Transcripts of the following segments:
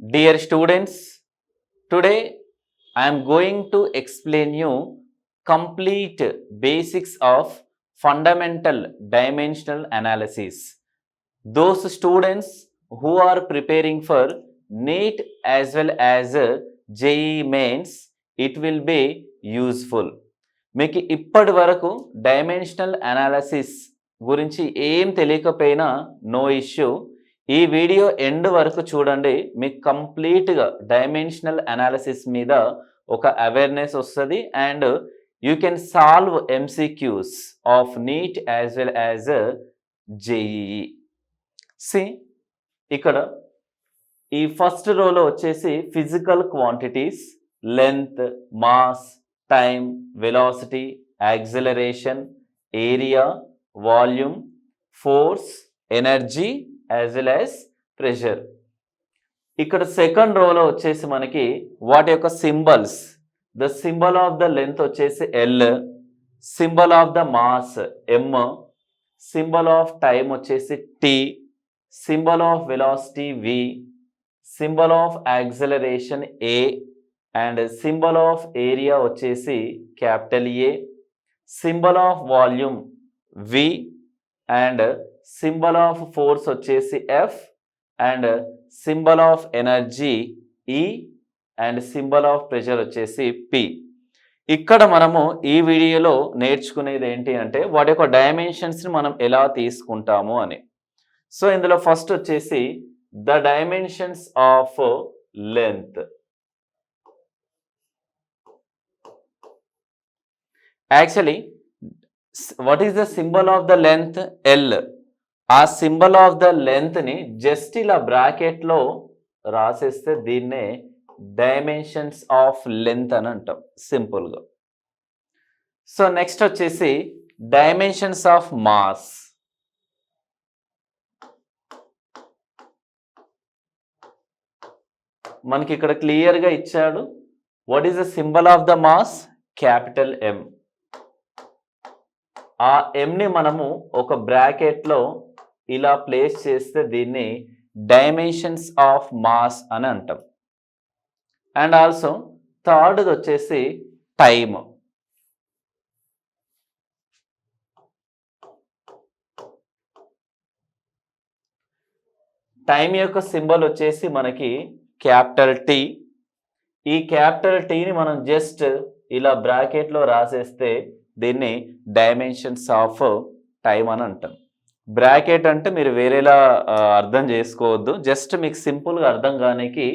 Dear students, today I am going to explain you complete basics of fundamental dimensional analysis. Those students who are preparing for NEET as well as JEE mains, it will be useful. మీకు ఇప్పటి వరకు dimensional analysis గురించి ఏం తెలియకపోయినా no issue. ఈ video end వరకు చూడండి, మీకు కంప్లీట్గా డైమెన్షనల్ అనాలిసిస్ మీద ఒక అవేర్నెస్ వస్తుంది and you can solve MCQs of NEET as well as JEE. See ఇక్కడ ఈ ఫస్ట్ రోలో వచ్చేసి physical quantities, length, mass, time, velocity, acceleration, area, volume, force, energy as well as pressure. ఇక్కడ second రోలో వచ్చేసి మనకి వాటి యొక్క symbols. The symbol of the length వచ్చేసి L, symbol of the mass M, symbol of time వచ్చేసి T, symbol of velocity V, symbol of acceleration A and symbol of area వచ్చేసి capital A, symbol of volume V and symbol of force వచ్చేసి F and symbol of energy E and symbol of pressure వచ్చేసి P. ఇక్కడ మనము ఈ వీడియోలో నేర్చుకునేది ఏంటి అంటే వాటి యొక్క డైమెన్షన్స్ని మనం ఎలా తీసుకుంటాము అని. సో ఇందులో ఫస్ట్ వచ్చేసి the dimensions of length. Actually what is the symbol of the length? L. ఆ సింబల్ ఆఫ్ ద లెంత్ని జస్ట్ ఇలా బ్రాకెట్లో రాసేస్తే దీన్నే డైమెన్షన్స్ ఆఫ్ లెంత్ అని అంటాం సింపుల్గా. సో నెక్స్ట్ వచ్చేసి డైమెన్షన్స్ ఆఫ్ మాస్. మనకి ఇక్కడ క్లియర్గా ఇచ్చాడు. What is the symbol of the mass? Capital M. ఆ ఎంని మనము ఒక బ్రాకెట్లో ఇలా ప్లేస్ చేస్తే దీన్ని డైమెన్షన్స్ ఆఫ్ మాస్ అని అంటాం. అండ్ ఆల్సో థర్డ్ది వచ్చేసి టైమ్. టైం యొక్క సింబల్ వచ్చేసి మనకి క్యాపిటల్ టీ. ఈ క్యాపిటల్ టీని మనం జస్ట్ ఇలా బ్రాకెట్లో రాసేస్తే దీన్ని డైమెన్షన్స్ ఆఫ్ టైం అని అంటాం. బ్రాకెట్ అంటే మీరు వేరేలా అర్థం చేసుకోవద్దు, జస్ట్ మీకు సింపుల్గా అర్థం కానికి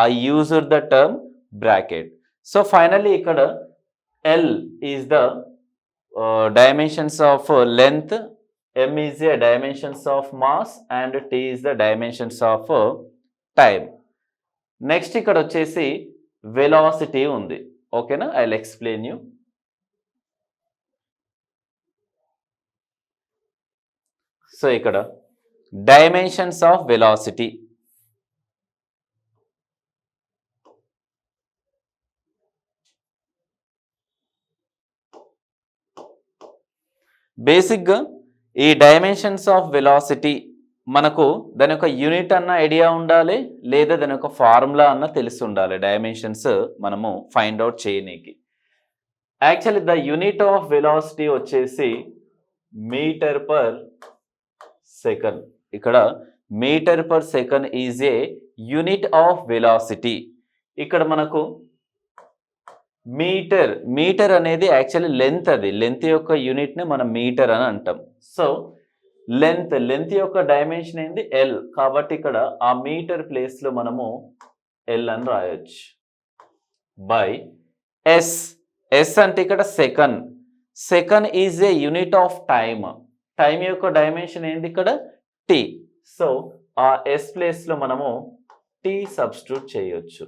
I used the term bracket. So finally ఇక్కడ L is the dimensions of length, M is the dimensions of mass and T is the dimensions of time. Next ఇక్కడ వచ్చేసి వెలాసిటీ ఉంది. ఓకేనా, I will explain you. So ఇక్కడ dimensions of velocity. బేసిక్గా ఈ dimensions of velocity మనకు దాని యొక్క యూనిట్ అన్న ఐడియా ఉండాలి, లేదా దాని యొక్క ఫార్ములా అన్న తెలిసి ఉండాలి డైమెన్షన్స్ మనము ఫైండ్ అవుట్ చేయనీకి. Actually the unit of velocity వచ్చేసి మీటర్ పర్ సెకండ్. ఇక్కడ meter per second is a unit of velocity. ఇక్కడ మనకు మీటర్ అనేది యాక్చువల్లీ లెంత్, అది లెంత్ యొక్క యూనిట్ని మనం మీటర్ అని అంటాం. సో లెంత్ యొక్క డైమెన్షన్ ఏంది? ఎల్. కాబట్టి ఇక్కడ ఆ మీటర్ ప్లేస్లో మనము ఎల్ అని రాయొచ్చు. బై ఎస్ అంటే ఇక్కడ second is a unit of time. Time యొక్క డైమెన్షన్ ఏంది ఇక్కడ? టీ. సో ఆ ఎస్ ప్లేస్లో మనము టీ సబ్స్టిట్యూట్ చేయొచ్చు.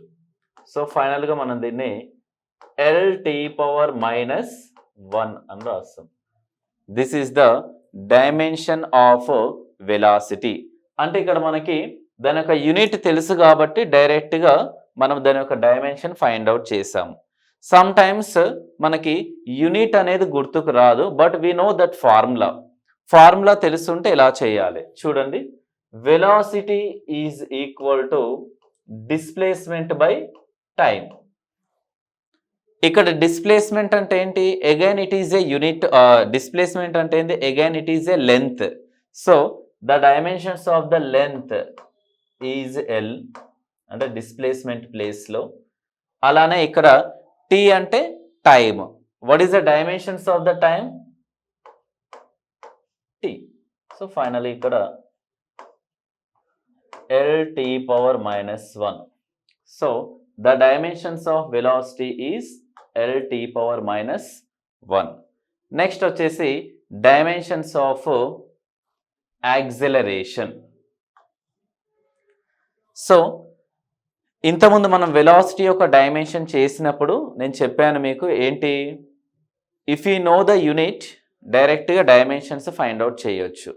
సో ఫైనల్గా మనం దీన్ని LT⁻⁻1 అని రాస్తాం. This is the dimension of velocity. అంటే ఇక్కడ మనకి దాని యొక్క యూనిట్ తెలుసు కాబట్టి డైరెక్ట్గా మనం దాని యొక్క డైమెన్షన్ ఫైండ్ అవుట్ చేసాము. సమ్ టైమ్స్ మనకి యూనిట్ అనేది గుర్తుకు రాదు, but we know that formula తెలుసుంటే ఎలా చేయాలి చూడండి. Velocity is equal to displacement by time. ఇక్కడ డిస్ప్లేస్మెంట్ అంటే ఏంటి? Again it is a unit. Displacement అంటే ఏంటి? Again it is a length. So the dimensions of the length is L అంటే డిస్ప్లేస్మెంట్ ప్లేస్లో. అలానే ఇక్కడ టీ అంటే time. What is the dimensions of the time? Tea. So finally ఇక్కడ LT power minus 1. So the dimensions of velocity is LT power minus 1. Next వచ్చేసి dimensions of acceleration. So ఇంతకుముందు మనం velocity యొక్క dimension చేసినప్పుడు నేను చెప్పాను మీకు ఏంటి? If you know the unit డైరెక్ట్గా డైమెన్షన్స్ ఫైండ్ అవుట్ చేయొచ్చు.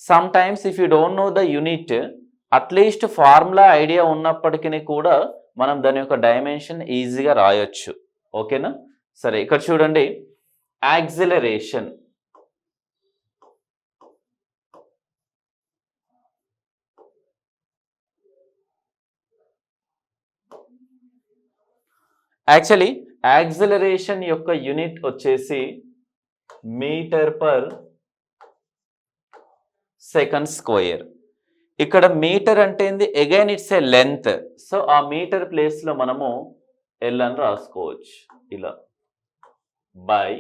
Some times if you don't know the unit at least formula idea ఉన్నప్పటికీ కూడా మనం దాని యొక్క డైమెన్షన్ ఈజీగా రాయొచ్చు. ఓకేనా? సరే, ఇక్కడ చూడండి, యాక్సిలరేషన్. యాక్చువల్లీ యాక్సిలరేషన్ యొక్క యూనిట్ వచ్చేసి మీటర్ పర్ సెకండ్ స్క్వేర్. ఇక్కడ మీటర్ అంటే ఏంది? Again it's a length. So ఆ మీటర్ ప్లేస్లో మనము ఎల్ అని రాసుకోవచ్చు ఇలా. By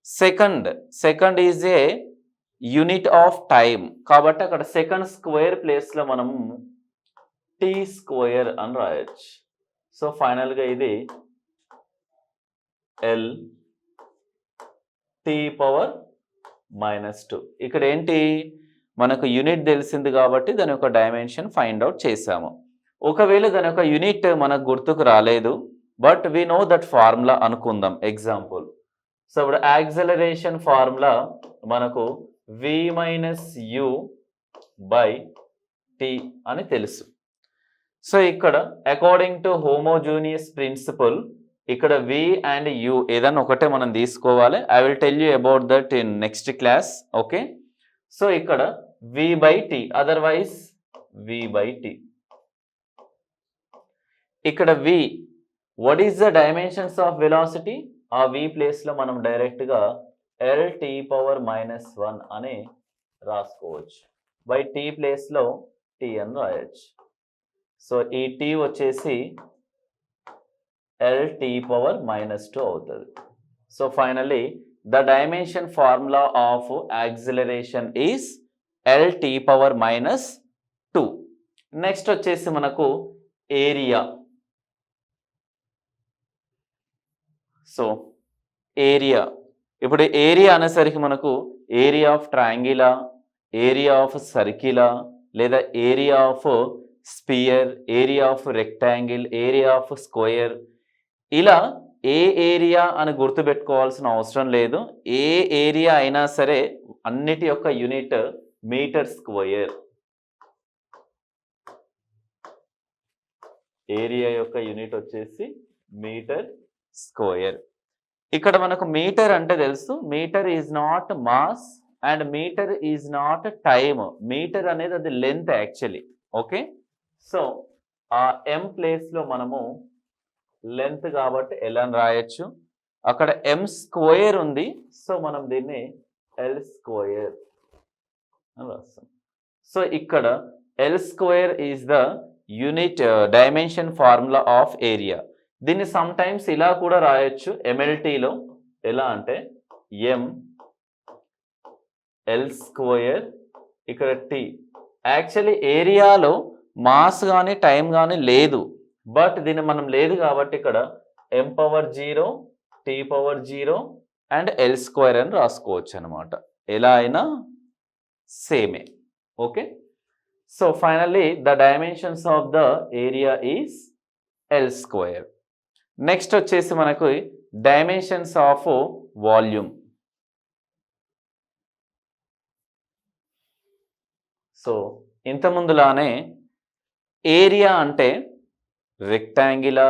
second. Second is a unit of time కాబట్టి అక్కడ సెకండ్ స్క్వేర్ ప్లేస్లో మనము టీ స్క్వేర్ అని రాయొచ్చు. సో ఫైనల్గా ఇది ఎల్ టీ పవర్ మైనస్ 2. ఇక్కడ ఏంటి? మనకు యూనిట్ తెలిసింది కాబట్టి దాని యొక్క డైమెన్షన్ ఫైండ్ అవుట్ చేసాము. ఒకవేళ దాని యొక్క యూనిట్ మనకు గుర్తుకు రాలేదు, but we know that formula అనుకుందాం ఎగ్జాంపుల్. సో ఇప్పుడు యాక్సిలరేషన్ ఫార్ములా మనకు v minus u by t అని తెలుసు. సో ఇక్కడ అకార్డింగ్ టు హోమోజీనియస్ ప్రిన్సిపల్ ఇక్కడ v అండ్ u ఏదైనా ఒకటే మనం తీసుకోవాలి. I will tell you about that in next class. Okay, so ఇక్కడ v by t, otherwise v by t. ఇక్కడ v, what is the dimensions of velocity? ఆ v ప్లేస్లో మనం డైరెక్ట్గా LT పవర్ మైనస్ 1 అని రాసుకోవచ్చు. బై t ప్లేస్లో t అని రాయొచ్చు. సో ఈ t వచ్చేసి LT పవర్ మైనస్ 2 అవుతుంది. So finally the dimension formula of acceleration is LT power minus 2. Next వచ్చేసి మనకు ఏరియా. సో ఏరియా, ఇప్పుడు ఏరియా అనేసరికి మనకు ఏరియా ఆఫ్ ట్రయాంగిలా, ఏరియా ఆఫ్ సర్కిలా, లేదా area of sphere, area of rectangle, area of square, ఇలా ఏ area అని గుర్తుపెట్టుకోవాల్సిన అవసరం లేదు. ఏ ఏరియా అయినా సరే అన్నిటి యొక్క యూనిట్ మీటర్ స్క్వేర్. ఏరియా యొక్క యూనిట్ వచ్చేసి మీటర్ స్క్వేర్. ఇక్కడ మనకు మీటర్ అంటే తెలుసు, meter is not mass and meter is not time. Meter అనేది అది లెంత్ యాక్చువల్లీ. ఓకే, సో ఆ m ప్లేస్లో మనము లెంత్ కాబట్టి ఎల్ అని రాయొచ్చు. అక్కడ m స్క్వేర్ ఉంది, సో మనం దీన్ని ఎల్ స్క్వేర్ అని రాస్తాం. సో ఇక్కడ L square is the unit dimension formula of area. దీన్ని సమ్ టైమ్స్ ఇలా కూడా రాయొచ్చు MLTలో. ఎలా అంటే m ఎల్ స్క్వేర్, ఇక్కడ t. యాక్చువల్లీ ఏరియాలో మాస్ కానీ టైం కానీ లేదు, బట్ దీన్ని మనం లేదు కాబట్టి ఇక్కడ m power 0, t power 0 and L square అని రాసుకోవచ్చు అనమాట. ఎలా అయినా సేమే. Okay, so finally the dimensions of the area is L square. Next వచ్చేసి మనకు dimensions of volume. So ఇంతకుముందులానే area అంటే రెక్టాంగిలా,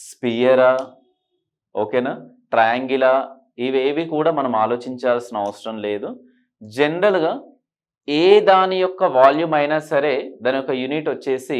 స్పియరా, ఓకేనా, ట్రయాంగిలా, ఇవేవి కూడా మనం ఆలోచించాల్సిన అవసరం లేదు. జనరల్గా ఏ దాని యొక్క వాల్యూమ్ అయినా సరే దాని యొక్క యూనిట్ వచ్చేసి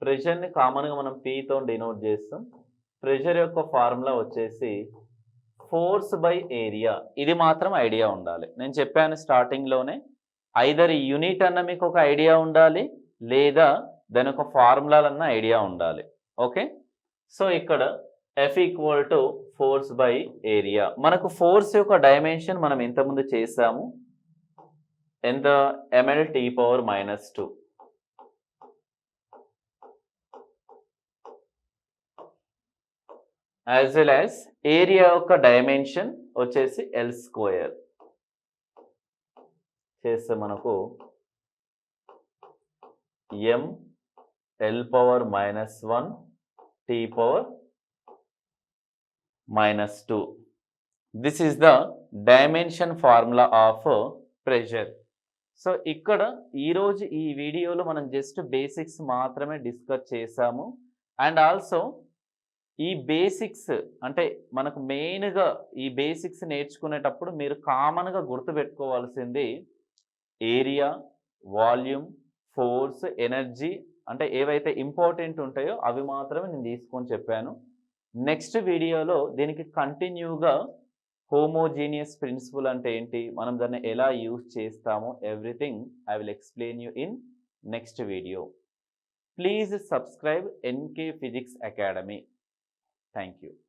ప్రెషర్ని కామన్గా మనం P తో డినోట్ చేస్తాం. ప్రెషర్ యొక్క ఫార్ములా వచ్చేసి ఫోర్స్ బై ఏరియా. ఇది మాత్రం ఐడియా ఉండాలి. నేను చెప్పాను స్టార్టింగ్లోనే, ఐదర్ యూనిట్ అన్న మీకు ఒక ఐడియా ఉండాలి, లేదా దాని యొక్క ఫార్ములాలన్న ఐడియా ఉండాలి. ఓకే, సో ఇక్కడ F equal to force by area. మనకు ఫోర్స్ యొక్క డైమెన్షన్ మనం ఇంతకుముందు చేసాము. ఎంత? mL/T⁻². As well as area యొక్క డైమెన్షన్ వచ్చేసి L² చేస్తే మనకు mL/−1 T⁻². This is the dimension formula of pressure. So ఇక్కడ ఈరోజు ఈ వీడియోలో మనం జస్ట్ బేసిక్స్ మాత్రమే డిస్కస్ చేసాము. అండ్ ఆల్సో ఈ బేసిక్స్ అంటే మనకు మెయిన్గా ఈ బేసిక్స్ నేర్చుకునేటప్పుడు మీరు కామన్గా గుర్తుపెట్టుకోవాల్సింది ఏరియా, వాల్యూమ్, ఫోర్స్, ఎనర్జీ, అంటే ఏవైతే ఇంపార్టెంట్ ఉంటాయో అవి మాత్రమే నేను తీసుకొని చెప్పాను. నెక్స్ట్ వీడియోలో దీనికి కంటిన్యూగా హోమోజీనియస్ ప్రిన్సిపల్ అంటే ఏంటి, మనం దాన్ని ఎలా యూజ్ చేస్తామో everything I will explain you in next video. Please subscribe NK Physics Academy. Thank you.